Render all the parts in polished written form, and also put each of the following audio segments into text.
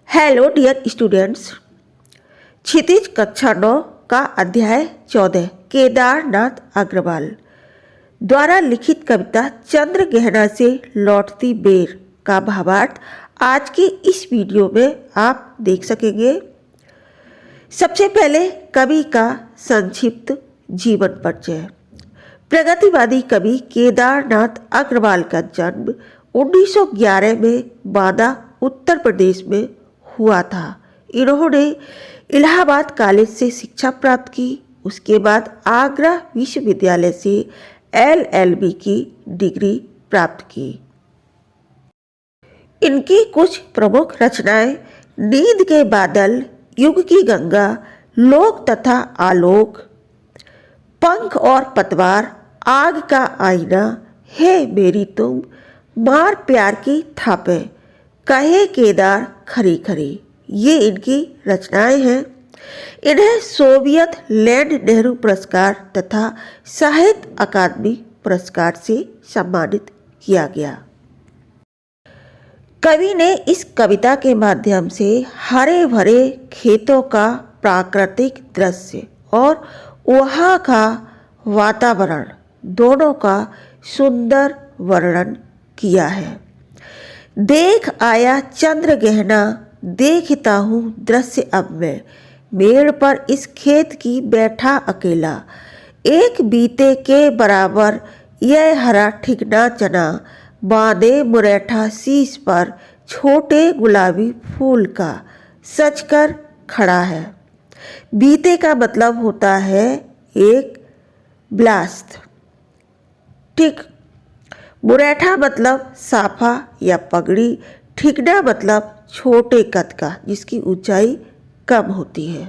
Hello dear students. क्षितिज कक्षा 9 का अध्याय 14 केदारनाथ अग्रवाल द्वारा लिखित कविता चंद्र गहना से लौटती बेर का भावार्थ आज के इस वीडियो में आप देख सकेंगे। सबसे पहले कवि का संक्षिप्त जीवन परिचय। प्रगतिवादी कवि केदारनाथ अग्रवाल का जन्म 1911 में बांदा उत्तर प्रदेश में हुआ था। इन्होंने इलाहाबाद कॉलेज से शिक्षा प्राप्त की। उसके बाद आगरा विश्वविद्यालय से LLB की डिग्री प्राप्त की। इनकी कुछ प्रमुख रचनाएं नींद के बादल, युग की गंगा, लोक तथा आलोक, पंख और पतवार, आग का आईना, है मेरी तुम, मार प्यार की थापे, कहे केदार खरी खरी, ये इनकी रचनाएं हैं। इन्हें सोवियत लैंड नेहरू पुरस्कार तथा साहित्य अकादमी पुरस्कार से सम्मानित किया गया। कवि ने इस कविता के माध्यम से हरे भरे खेतों का प्राकृतिक दृश्य और वहाँ का वातावरण दोनों का सुंदर वर्णन किया है। देख आया चंद्र गहना, देखता हूँ दृश्य अब मैं, मेड़ पर इस खेत की बैठा अकेला, एक बीते के बराबर यह हरा ठिकना चना, बांधे मुरैठा शीश पर छोटे गुलाबी फूल का सजकर खड़ा है। बीते का मतलब होता है एक ब्लास्ट, ठीक। मुरैठा मतलब साफा या पगड़ी, ठिकना मतलब छोटे कद का जिसकी ऊंचाई कम होती है।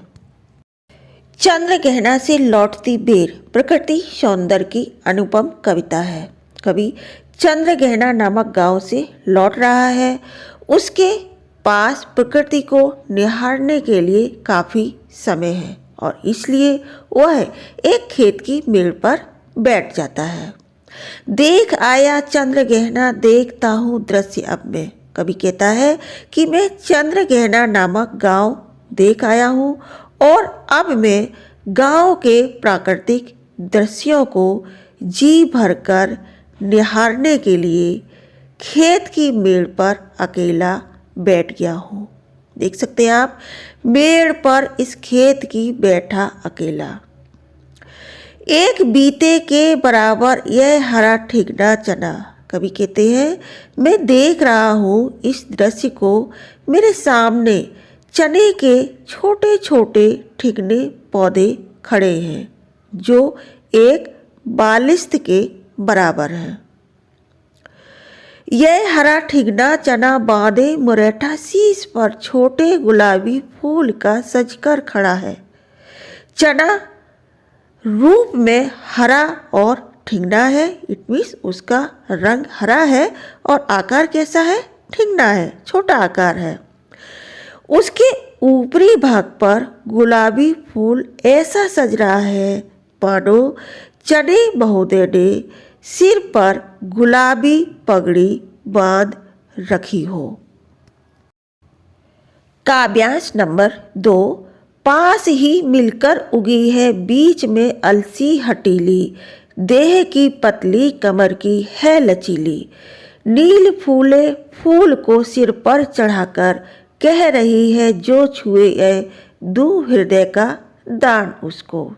चंद्र गहना से लौटती बेर प्रकृति सौंदर्य की अनुपम कविता है। कवि चंद्र गहना नामक गांव से लौट रहा है। उसके पास प्रकृति को निहारने के लिए काफ़ी समय है और इसलिए वह एक खेत की मेड़ पर बैठ जाता है। देख आया चंद्र गहना, देखता हूँ दृश्य अब मैं। कवि कहता है कि मैं चंद्र गहना नामक गांव देख आया हूँ और अब मैं गांव के प्राकृतिक दृश्यों को जी भरकर निहारने के लिए खेत की मेड़ पर अकेला बैठ गया हूँ। देख सकते हैं आप, मेड़ पर इस खेत की बैठा अकेला, एक बीते के बराबर यह हरा ठिकना चना। कवि कहते हैं मैं देख रहा हूँ इस दृश्य को, मेरे सामने चने के छोटे छोटे ठिकने पौधे खड़े हैं जो एक बालिश्त के बराबर हैं। यह हरा ठिकना चना बांधे मुरैठा शीश पर छोटे गुलाबी फूल का सजकर खड़ा है। चना रूप में हरा और ठिंगना है, इट मीन्स उसका रंग हरा है और आकार कैसा है, ठिंगना है, छोटा आकार है। उसके ऊपरी भाग पर गुलाबी फूल ऐसा सज रहा है मानो चने महोदय ने सिर पर गुलाबी पगड़ी बांध रखी हो। काव्यांश नंबर 2। पास ही मिलकर उगी है बीच में अलसी हटीली, देह की पतली कमर की है लचीली, नील फूले फूल को सिर पर चढ़ाकर कह रही है जो छुए दूं हृदय का दान उसको।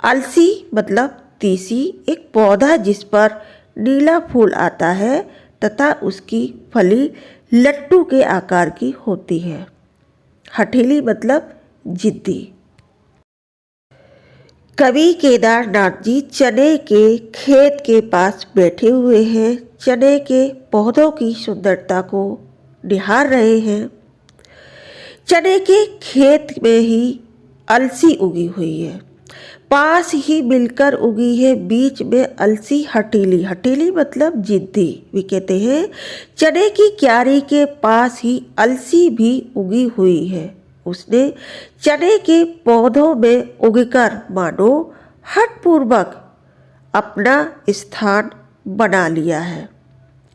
अलसी मतलब तीसी, एक पौधा जिस पर नीला फूल आता है तथा उसकी फली लट्टू के आकार की होती है। हठीली मतलब जिद्दी। कवि केदारनाथ जी चने के खेत के पास बैठे हुए हैं, चने के पौधों की सुंदरता को निहार रहे हैं। चने के खेत में ही अलसी उगी हुई है, पास ही मिलकर उगी है बीच में अलसी हटीली, हटीली मतलब जिद्दी भी कहते हैं। चने की क्यारी के पास ही अलसी भी उगी हुई है। उसने चने के पौधों में उगकर मानो हठपूर्वक अपना स्थान बना लिया है,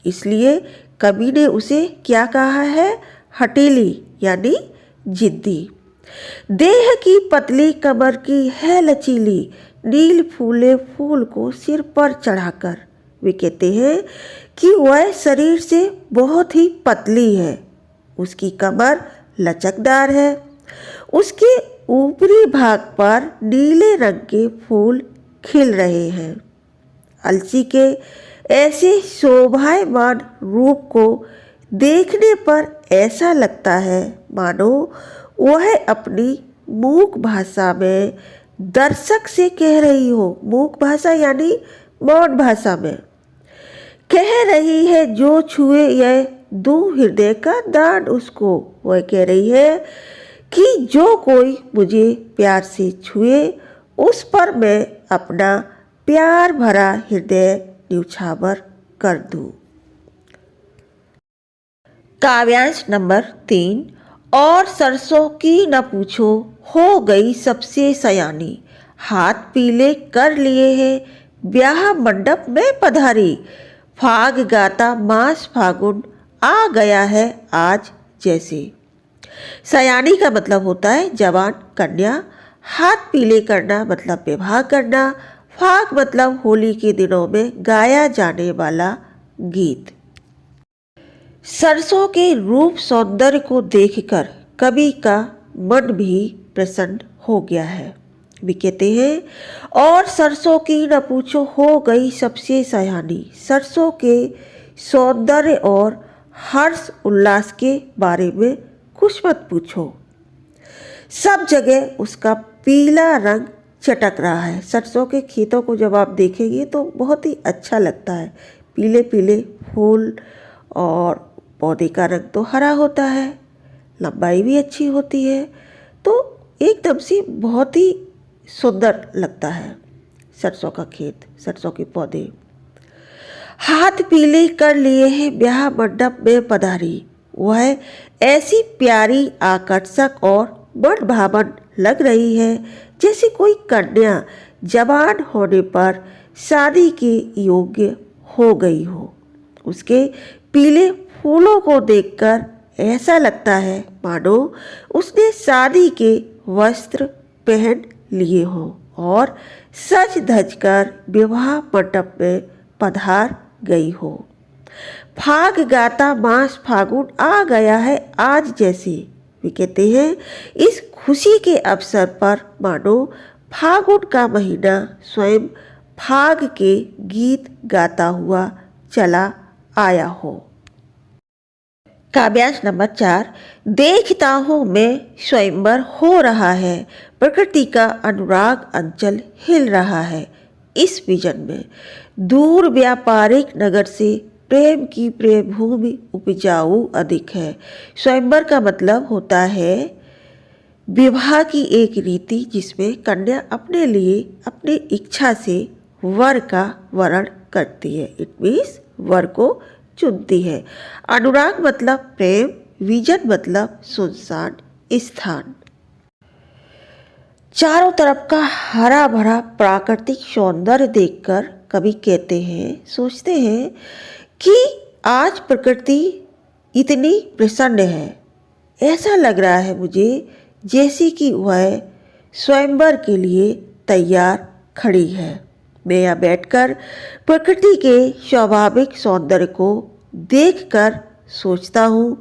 इसलिए कवि ने उसे क्या कहा है, हठीली यानी जिद्दी। देह की पतली कमर की है लचीली, नील फूले फूल को सिर पर चढ़ाकर। वे कहते हैं कि वह शरीर से बहुत ही पतली है, उसकी कमर लचकदार है, उसके ऊपरी भाग पर नीले रंग के फूल खिल रहे हैं। अलसी के ऐसे शोभायमान रूप को देखने पर ऐसा लगता है मानो वह अपनी मूक भाषा में दर्शक से कह रही हो। मूक भाषा यानी मौन भाषा में कह रही है, जो छुए यह दूं हृदय का दान उसको। वह कह रही है कि जो कोई मुझे प्यार से छुए उस पर मैं अपना प्यार भरा हृदय न्यौछावर कर दूं। काव्यांश नंबर 3। और सरसों की न पूछो, हो गई सबसे सयानी, हाथ पीले कर लिए हैं ब्याह मंडप में पधारी। फाग गाता मास फागुन आ गया है आज जैसे। सयानी का मतलब होता है जवान कन्या, हाथ पीले करना मतलब विवाह करना, फाग मतलब होली के दिनों में गाया जाने वाला गीत। सरसों के रूप सौंदर्य को देखकर कवि का मन भी प्रसन्न हो गया है। वे कहते हैं और सरसों की न पूछो, हो गई सबसे सयानी। सरसों के सौंदर्य और हर्ष उल्लास के बारे में कुछ मत पूछो, सब जगह उसका पीला रंग चटक रहा है। सरसों के खेतों को जब आप देखेंगे तो बहुत ही अच्छा लगता है। पीले पीले फूल और पौधे का रंग तो हरा होता है, लंबाई भी अच्छी होती है, तो एकदम से बहुत ही सुंदर लगता है सरसों का खेत, सरसों के पौधे। हाथ पीले कर लिए हैं ब्याह मंडप में पधारी। वह ऐसी प्यारी, आकर्षक और मन भावन लग रही है जैसे कोई कन्या जवान होने पर शादी के योग्य हो गई हो। उसके पीले फूलों को देखकर ऐसा लगता है मानो उसने शादी के वस्त्र पहन लिए हो और सज धज कर विवाह मंडप में पधार गई हो। फाग गाता मास फागुन आ गया है आज जैसे। वे कहते हैं इस खुशी के अवसर पर मानो फागुन का महीना स्वयं फाग के गीत गाता हुआ चला आया हो। काव्यांश नंबर 4। देखता हूँ मैं स्वयंवर हो रहा है, प्रकृति का अनुराग अंचल हिल रहा है। इस विजन में दूर व्यापारिक नगर से प्रेम की प्रेम भूमि उपजाऊ अधिक है। स्वयंवर का मतलब होता है विवाह की एक रीति जिसमें कन्या अपने लिए अपनी इच्छा से वर का वरण करती है। इट मीन्स वर को चुनती है। अनुराग मतलब प्रेम, विजन मतलब सुनसान स्थान। चारों तरफ का हरा भरा प्राकृतिक सौंदर्य देखकर कवि कहते हैं, सोचते हैं कि आज प्रकृति इतनी प्रसन्न है। ऐसा लग रहा है मुझे जैसे कि वह स्वयंवर के लिए तैयार खड़ी है। मैं यहाँ बैठकर प्रकृति के स्वाभाविक सौंदर्य को देखकर सोचता हूँ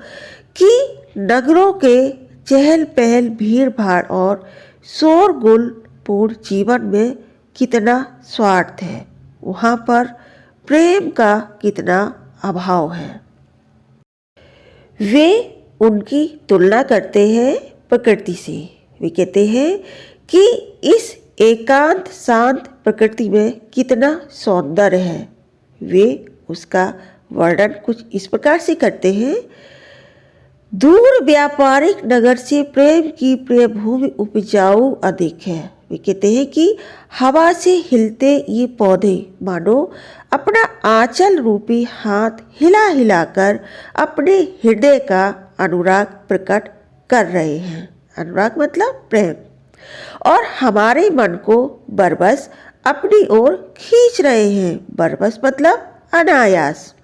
कि नगरों के चहल पहल, भीड़ भाड़ और शोरगुल पूर्ण जीवन में कितना स्वार्थ है, वहाँ पर प्रेम का कितना अभाव है। वे उनकी तुलना करते हैं प्रकृति से। वे कहते हैं कि इस एकांत शांत प्रकृति में कितना सौंदर्य है। वे उसका वर्णन कुछ इस प्रकार से करते हैं। दूर व्यापारिक नगर से प्रेम की प्रेम भूमि उपजाऊ अधिक है। वे कहते हैं कि हवा से हिलते ये पौधे मानो अपना आंचल रूपी हाथ हिला हिलाकर अपने हृदय का अनुराग प्रकट कर रहे हैं। अनुराग मतलब प्रेम, और हमारे मन को बरबस अपनी ओर खींच रहे हैं। बरबस मतलब अनायास।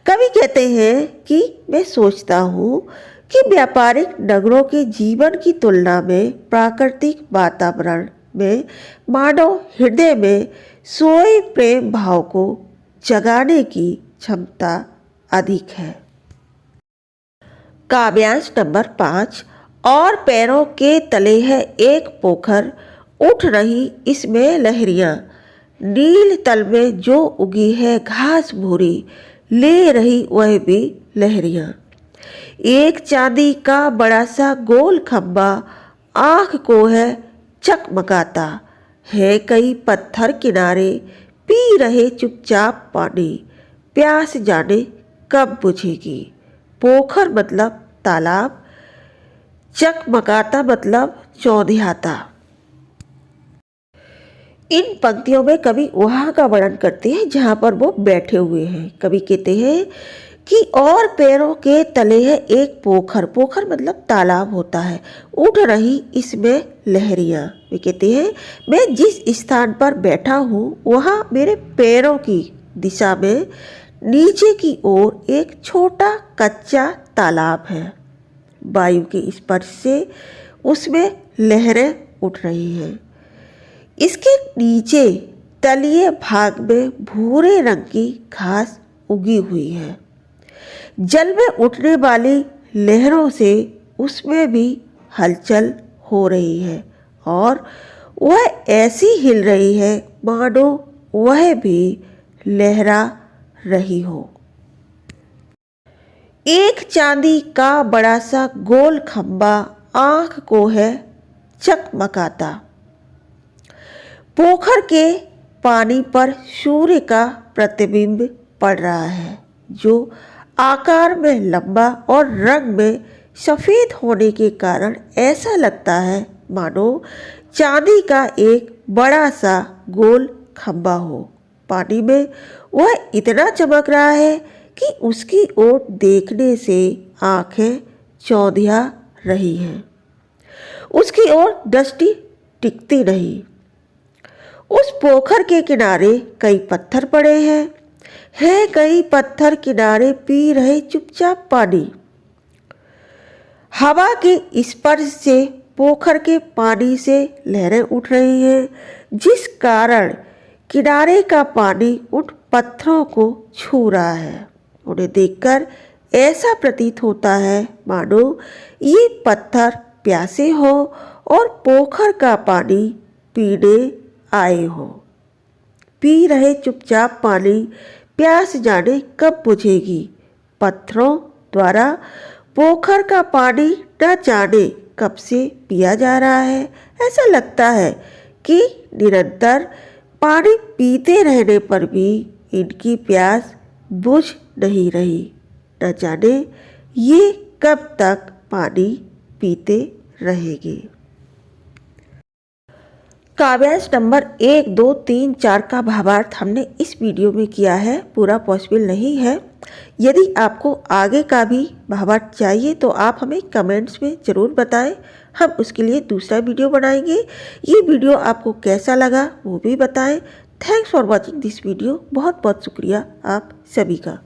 कवि कहते हैं कि मैं सोचता हूँ कि व्यापारिक नगरों के जीवन की तुलना में प्राकृतिक वातावरण में मानव हृदय में सोए प्रेम भाव को जगाने की क्षमता अधिक है। काव्यांश नंबर 5। और पैरों के तले है एक पोखर, उठ रही इसमें लहरियां, नील तल में जो उगी है घास भूरी, ले रही वह भी लहरियां। एक चांदी का बड़ा सा गोल खंबा आँख को है चकमकाता, है कई पत्थर किनारे पी रहे चुपचाप पानी, प्यास जाने कब बुझेगी। पोखर मतलब तालाब, चकमकाता मतलब चौंधियाता। इन पंक्तियों में कवि वहाँ का वर्णन करते हैं जहाँ पर वो बैठे हुए हैं। कवि कहते हैं कि और पैरों के तले है एक पोखर, पोखर मतलब तालाब होता है, उठ रही इसमें लहरियाँ। वे कहते हैं मैं जिस स्थान पर बैठा हूँ वहाँ मेरे पैरों की दिशा में नीचे की ओर एक छोटा कच्चा तालाब है। वायु के स्पर्श से उसमें लहरें उठ रही हैं। इसके नीचे तलीय भाग में भूरे रंग की घास उगी हुई है। जल में उठने वाली लहरों से उसमें भी हलचल हो रही है और वह ऐसी हिल रही है मानो वह भी लहरा रही हो। एक चांदी का बड़ा सा गोल खंबा आँख को है चकमकाता। पोखर के पानी पर सूर्य का प्रतिबिंब पड़ रहा है जो आकार में लंबा और रंग में सफ़ेद होने के कारण ऐसा लगता है मानो चांदी का एक बड़ा सा गोल खंबा हो। पानी में वह इतना चमक रहा है कि उसकी ओर देखने से आंखें चौंधिया रही हैं। उसकी ओर दृष्टि टिकती नहीं। उस पोखर के किनारे कई पत्थर पड़े हैं, कई पत्थर किनारे पी रहे चुपचाप पानी। हवा के स्पर्श से पोखर के पानी से लहरें उठ रही हैं, जिस कारण किनारे का पानी उन पत्थरों को छू रहा है। उन्हें देखकर ऐसा प्रतीत होता है मानो ये पत्थर प्यासे हो और पोखर का पानी पीने आए हो। पी रहे चुपचाप पानी, प्यास जाने कब बुझेगी। पत्थरों द्वारा पोखर का पानी न जाने कब से पिया जा रहा है। ऐसा लगता है कि निरंतर पानी पीते रहने पर भी इनकी प्यास बुझ नहीं रही। न जाने ये कब तक पानी पीते रहेंगे। काव्यांश नंबर 1, 2, 3, 4 का भावार्थ हमने इस वीडियो में किया है, पूरा पॉसिबल नहीं है। यदि आपको आगे का भी भावार्थ चाहिए तो आप हमें कमेंट्स में ज़रूर बताएं, हम उसके लिए दूसरा वीडियो बनाएंगे। ये वीडियो आपको कैसा लगा वो भी बताएं। Thanks for watching this video. बहुत बहुत शुक्रिया आप सभी का।